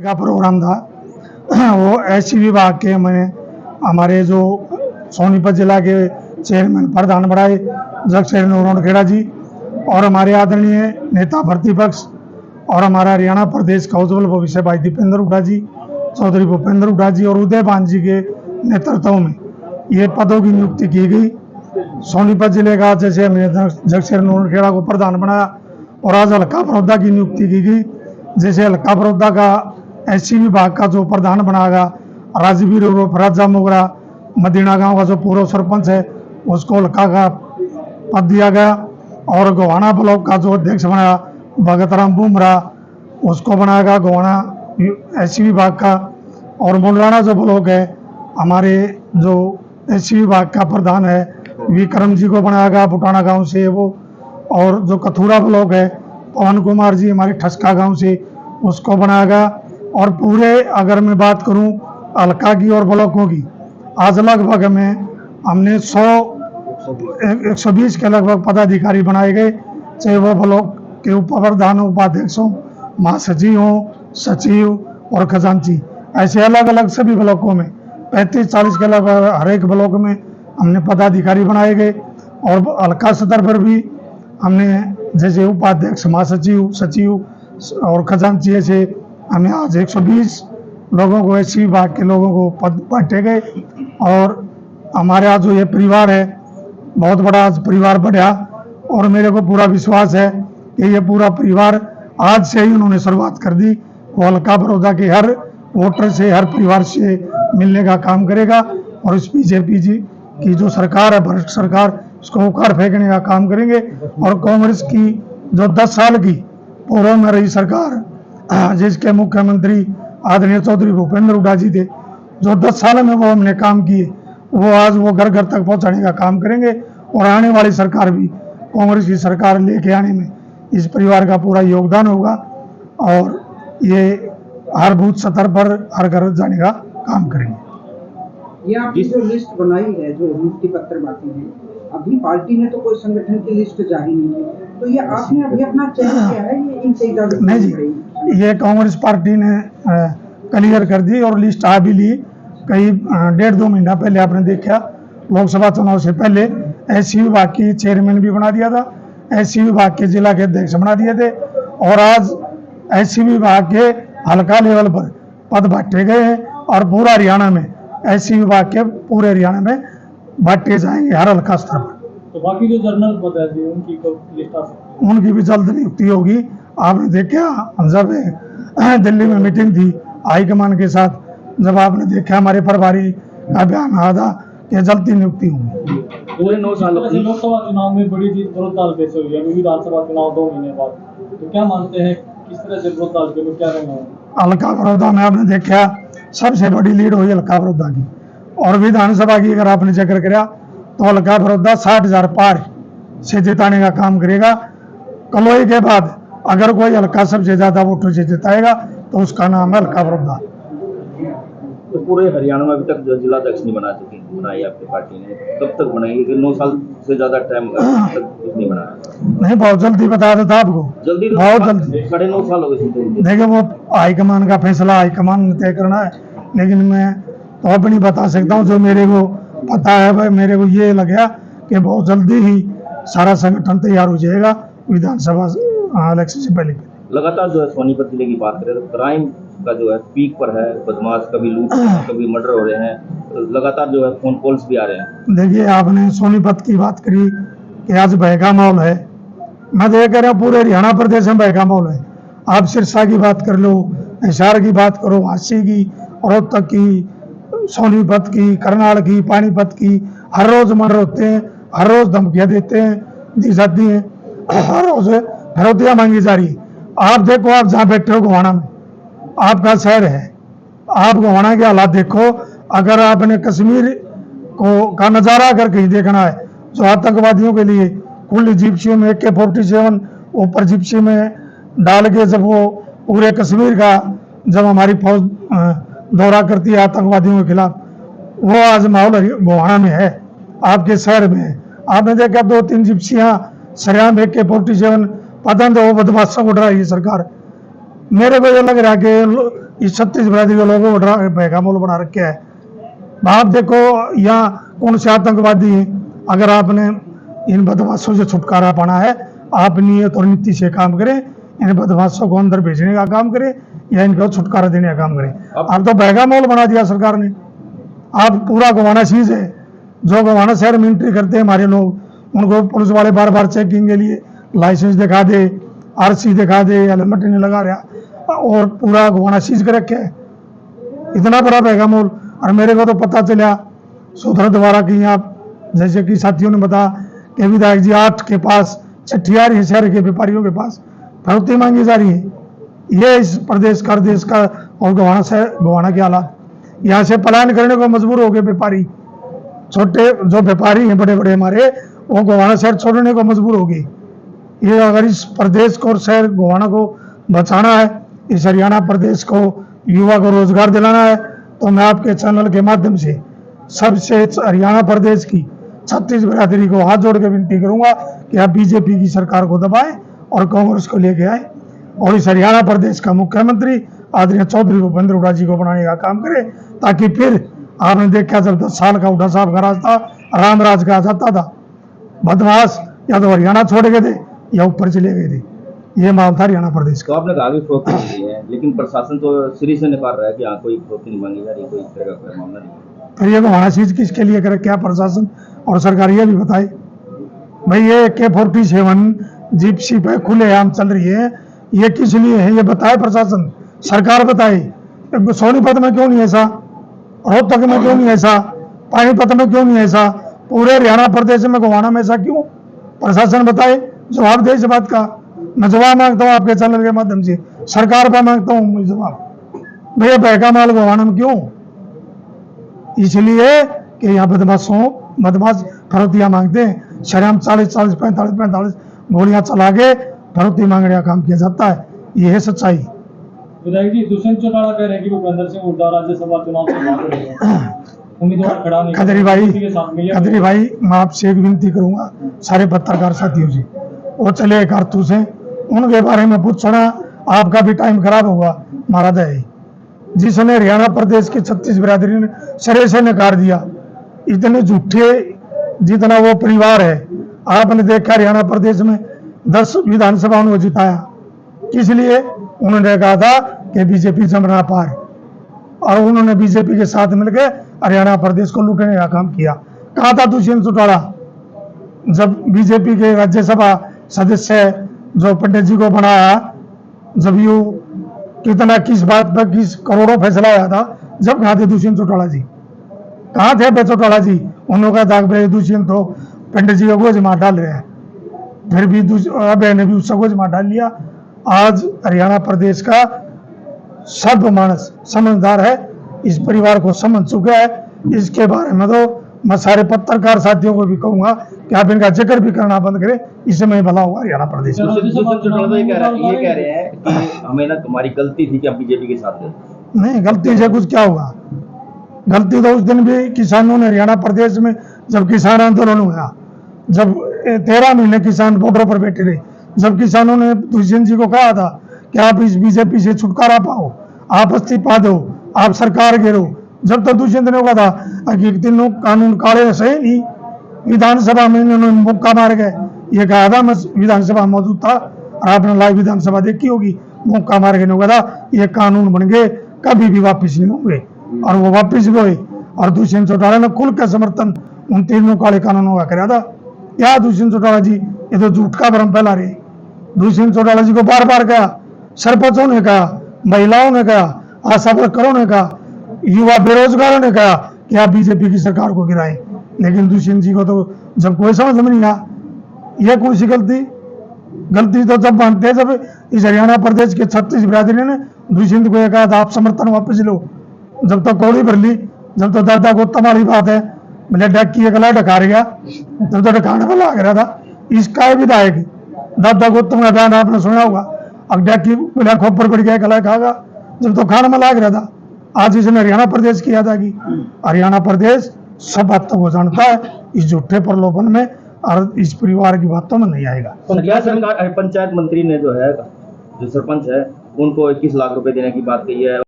का प्रोग्राम था वो ऐसी विभाग के मैंने हमारे जो सोनीपत जिला के चेयरमैन प्रधान बढ़ाए जगशेर नोरखेड़ा जी और हमारे आदरणीय नेता प्रतिपक्ष और हमारा हरियाणा प्रदेश का उज्जवल भविष्य भाई दीपेंद्र हुड्डा जी, चौधरी भूपेंद्र हुड्डा जी और उदयभान जी के नेतृत्व में ये पदों की नियुक्ति की गई। सोनीपत जिले का जैसे हमने जगशेर नोरखेड़ा को प्रधान बनाया और आज हल्का बड़ौदा की नियुक्ति की गई। जैसे हल्का बड़ौदा का एससी विभाग का जो प्रधान बनाएगा राजवीर उर्फ राजा मोगरा मदीना गांव का जो पूर्व सरपंच है उसको हल्का का पद दिया गया और गोहाना ब्लॉक का जो अध्यक्ष बनाया भगत राम बुमरा उसको बनाएगा गोहाना एससी विभाग का। और मुंडराना जो ब्लॉक है हमारे जो एससी विभाग का प्रधान है विक्रम जी को बनाएगा बुटाना गांव से वो। और जो कथूरा ब्लॉक है पवन कुमार जी हमारे ठसका गांव से उसको बनाएगा। और पूरे अगर मैं बात करूं हल्का की और ब्लॉकों की आज लगभग में हमने 120 के लगभग पदाधिकारी बनाए गए, चाहे वो ब्लॉक के उप प्रधान उपाध्यक्ष हों, महासचिव हों, सचिव और खजांची, ऐसे अलग अलग सभी ब्लॉकों में 35-40 के लगभग हर एक ब्लॉक में हमने पदाधिकारी बनाए गए। और हल्का स्तर पर भी हमने जैसे उपाध्यक्ष महासचिव सचिव और खजांची ऐसे हमें आज 120 लोगों को एससी विभाग के लोगों को पद बांटे गए। और हमारे आज जो ये परिवार है बहुत बड़ा आज परिवार बढ़ा और मेरे को पूरा विश्वास है कि ये पूरा परिवार आज से ही उन्होंने शुरुआत कर दी। वो हल्का बड़ौदा के हर वोटर से हर परिवार से मिलने का काम करेगा और इस बीजेपी जी की जो सरकार है भ्रष्ट सरकार उसको उखाड़ फेंकने का काम करेंगे। और कांग्रेस की जो 10 साल की पूर्व में रही सरकार जिसके मुख्यमंत्री आदरणीय चौधरी भूपेंद्र हुड्डा जी थे, जो 10 साल में वो हमने काम किए वो आज वो घर घर तक पहुंचाने का काम करेंगे। और आने वाली सरकार भी कांग्रेस की सरकार लेके आने में इस परिवार का पूरा योगदान होगा और ये हर बूथ स्तर पर हर घर जाने का काम करेंगे। ये आपकी जो लिस्ट बनाई है जो नियुक्ति पत्र बांटे हैं, अभी पार्टी ने तो कोई संगठन की लिस्ट जारी नहीं है, तो ये आपने अभी अपना चयन किया है ये इनसे इजाजत नहीं जी, ये कांग्रेस पार्टी ने क्लियर कर दी और लिस्ट आ भी ली कई 1.5-2 महीना पहले। आपने देखा लोकसभा चुनाव से पहले एससी विभाग की चेयरमैन भी बना दिया था, एससी विभाग के जिला के अध्यक्ष बना दिए थे और आज एससी विभाग के हल्का लेवल पर पद बांटे गए हैं और पूरा हरियाणा में एससी विभाग के पूरे हरियाणा में बांटे जाएंगे हर हल्का स्तर पर। तो बाकी जो जनरल पद है उनकी लिस्ट आ सकती है, उनकी भी जल्द नियुक्ति होगी। आपने देखा जब दिल्ली में मीटिंग थी हाईकमान के साथ, जब आपने देखा हमारे प्रभारी का बयान आया था कि जल्दी नियुक्ति होगी। पूरे 9 साल लोकसभा चुनाव में बड़ी जीत विरोध दल पे से हुई है, अभी विधानसभा चुनाव 2 महीने बाद, तो क्या मानते हैं किस तरह से विरोध दल पे क्या रहना है? हल्का बड़ौदा में आपने देखा सबसे बड़ी लीड हुई हल्का बड़ौदा की। और विधानसभा की अगर आपने जिक्र किया तो हल्का बड़ौदा 60,000 पार से जिताने का काम करेगा। कलोई के बाद अगर कोई हल्का सबसे ज्यादा वोटों से जिताएगा तो उसका नाम है हल्का बड़ौदा। तो पूरे हरियाणा में अभी तक जिला अध्यक्ष नहीं बनाई आपकी पार्टी ने, कब तक बनाएगी? 9 साल से ज्यादा टाइम नहीं बनाया। नहीं, बहुत जल्दी बता देता आपको, जल्दी तो बहुत जल्दी 9.5 साल हो गए। देखिए वो हाईकमान का फैसला हाईकमान ने तय करना है, लेकिन मैं तो अब नहीं बता सकता हूँ। जो मेरे को पता है भाई, मेरे को ये लगा कि बहुत जल्दी ही सारा संगठन तैयार हो जाएगा विधानसभा इलेक्शन से पहले। लगातार जो है सोनीपत जिले की बात करें तो क्राइम का जो है पीक पर है, बदमाश कभी लूट कभी मर्डर हो रहे हैं, लगातार जो है फोन कॉल्स भी आ रहे हैं। देखिए आपने सोनीपत की बात करी कि आज भय का माहौल है, मैं तो ये कह रहा हूँ पूरे हरियाणा प्रदेश में भय का माहौल है। आप सिरसा की बात कर लो, हिसार की बात करो, हांसी की, रोहतक की, सोनीपत की, करनाल की, पानीपत की, हर रोज मर्डर होते हैं, हर रोज धमकियां देते हैं, दी जाती हैं, हर रोज फिरौतियां मांगी जा रही है। आप देखो, आप जहाँ बैठे हो गोहाना में, आपका शहर है, आप गोहाना के हालात देखो। अगर आपने कश्मीर को का नजारा अगर कहीं देखना है जो आतंकवादियों के लिए खुली जिप्सियों में AK-47 ऊपर जिप्सी में डाल के जब वो पूरे कश्मीर का जब हमारी फौज दौरा करती है आतंकवादियों के खिलाफ, वो आज माहौल गोहाना में है, आपके शहर में है। आपने देखा 2-3 जिप्सियां सरेआम AK-47 पता नहीं वो बदमाशों को डरा रही है सरकार। मेरे को ये लग रहा है कि इस 36 बिरादरी के लोगों को भैगा मोल बना रखे है। आप देखो यहाँ कौन से आतंकवादी हैं। अगर आपने इन बदमाशों से छुटकारा पाना है, आप नियत और नीति से काम करें, इन बदमाशों को अंदर भेजने का काम करें या इनको छुटकारा देने का काम करें। अब तो भैगा मोल बना दिया सरकार ने। आप पूरा गोवाना चीज है, जो गोवाना शहर में एंट्री करते हैं हमारे लोग, उनको पुलिस वाले बार बार चेकिंग के लिए लाइसेंस दिखा दे, आरसी दिखा दे, हेलमेट नहीं लगा रहा, और पूरा गोवाना चीज कर रखे है। इतना बड़ा भैगा मोल। और मेरे को तो पता चला सूत्रों द्वारा कि यहाँ जैसे कि साथियों ने बताया कि विधायक जी 8 के पास चिट्ठी आ रही है शहर के व्यापारियों के पास, फरोख्ती मांगी जा रही है। ये इस प्रदेश का देश का और गोवाना के हालात, यहाँ से पलायन करने को मजबूर हो गए व्यापारी। छोटे जो व्यापारी हैं बड़े बड़े हमारे, वो गोवाना शहर छोड़ने को मजबूर हो गए। ये अगर इस प्रदेश को और शहर गोवाना को बचाना है, इस हरियाणा प्रदेश को युवा को रोजगार दिलाना है, तो मैं आपके चैनल के माध्यम से सबसे हरियाणा प्रदेश की 36 बिरादरी को हाथ जोड़ के विनती करूंगा कि आप बीजेपी की सरकार को दबाएं और कांग्रेस को लेके आए और इस हरियाणा प्रदेश का मुख्यमंत्री आदरणीय चौधरी भूपेंद्र हुड्डा जी को बनाने का काम करें, ताकि फिर आपने देखा जब 10 साल का हुड्डा साहब का राज था, राम राज कहा जाता था, बदमाश या तो हरियाणा छोड़ गए थे या ऊपर चले गए थे। ये मामला था हरियाणा प्रदेश तो का। आपने कहा कि फरोख्ती मिली है, लेकिन प्रशासन तो सिरे से नकार रहा है कि यहाँ कोई फरोख्ती नहीं मांगी जा रही, कोई इस तरह का कोई मामला नहीं है। फिर ये गोवाना चीज किसके लिए करे, क्या प्रशासन और सरकार ये भी बताए भाई। ये AK-47 जिप्सी पे खुलेआम चल रही है, ये किस लिए है ये बताए प्रशासन, सरकार बताए। सोनीपत में क्यों नहीं ऐसा, रोहतक में क्यों नहीं ऐसा, पानीपत में क्यों नहीं ऐसा, पूरे हरियाणा प्रदेश में गोवाना में ऐसा क्यों, प्रशासन बताए, जवाब दे इस बात का। मैं जवाब मांगता हूँ आपके चैनल के माध्यम से, सरकार पर मांगता हूँ जवाब। भैया भैगा माल गोवाना में क्यों, इसलिए कि यहाँ बदमाश फरोख्तियां मांगते हैं, शरेआम 40 45 गोलियां चला के फरोख्ती मांगने का काम किया जाता है। ये है सच्चाई। विधायक जी दुष्यंत चौटाला कह रहे हैं कि भूपेंद्र सिंह हुड्डा राज्यसभा चुनाव से भाग रहे उम्मीदवार खड़ा नहीं कदरी भाई मैं आपसे एक विनती करूंगा सारे पत्रकार साथियों से, वो चले कारतूस हैं, उनके बारे में पूछना आपका भी टाइम खराब होगा। महाराज है जिसने हरियाणा प्रदेश की 36 बिरादरी ने सिरे से नकार दिया, इतने झूठे जितना वो परिवार है। आपने देखा हरियाणा प्रदेश में 10 विधानसभाओं को जिताया, किस लिए, उन्होंने कहा था कि बीजेपी जमना पार, और उन्होंने बीजेपी के साथ मिलकर हरियाणा प्रदेश को लूटने का काम किया। कहा था दुष्यंत चौटाला जब बीजेपी के राज्यसभा सदस्य जो पंडित जी को बनाया, जब यू कितना किस बात पर किस करोड़ों फैसला आया था, जब कहा थे दुष्यंत चौटाला जी, कहाँ थे चौटाला जी, उन्होंने कहा था दुष्यंत तो पंडित जी को गोज मार डाल रहे हैं, फिर भी अभय ने भी उसका गोज मार डाल लिया। आज हरियाणा प्रदेश का सब मानस समझदार है, इस परिवार को समझ चुका है। इसके बारे में तो मैं सारे पत्रकार साथियों को भी कहूंगा कि आप इनका जिक्र भी करना बंद करें, इससे मैं भला हुआ हरियाणा प्रदेश में। दुष्यंत चौटाला तो ये कह रहे हैं कि हमें ना तुम्हारी गलती थी कि हम बीजेपी के साथ गए। नहीं, गलती से कुछ क्या होगा, गलती तो उस दिन भी किसानों ने हरियाणा प्रदेश में जब किसान आंदोलन हुआ, जब 13 महीने किसान बॉर्डर पर बैठे रहे, जब किसानों ने दुष्यंत जी को कहा था कि आप इस बीजेपी से छुटकारा पाओ, आप इस्तीफा दो, आप सरकार घेरो, जब तक दुष्यंत ने कहा था कि तीनों कानून काले सही नहीं, विधानसभा में इन्होंने मुक्का मार गए। ये कहा था, मैं विधानसभा मौजूद था और आपने लाइव विधानसभा देखी होगी, मुक्का मार के कहा था ये कानून बन गए, कभी भी वापिस नहीं होंगे, और वो वापिस भी हुए। और दुष्यंत चौटाला ने खुल का समर्थन उन तीनों काले कानूनों का कराया था। क्या दुष्यंत चौटाला जी ये तो झूठ का भ्रम फैला रहे। दुष्यंत चौटाला जी को बार बार कहा, सरपंचों ने कहा, महिलाओं ने कहा, आशा वर्करों ने कहा, युवा बेरोजगारों ने कहा कि आप बीजेपी की सरकार को गिराएं, लेकिन दुष्यंत जी को तो जब कोई समझ में नहीं आया। यह कौन सी गलती तो जब मानते हैं जब इस हरियाणा प्रदेश के 36 बिरादरी ने दुष्यंत को यह कहा था आप समर्थन वापस लो, जब तक कौड़ी भर ली, जब तो दादा गौतम वाली बात है, मैंने डकी गला ढका गया, जब तो ढकाने वाला आ गया था। इसका विधायक दादा गौतम का बयान आपने सुना होगा, अब डकी खोपर पड़ गया, गला खागा, जब तो खाने में लाग रहा था। आज इसने हरियाणा प्रदेश की याद आ गई। हरियाणा प्रदेश सब बातों को जानता है, इस झूठे प्रलोभन में और इस परिवार की बातों में नहीं आएगा। पंचायत मंत्री ने जो है, जो सरपंच है, उनको 21 लाख रुपए देने की बात कही है।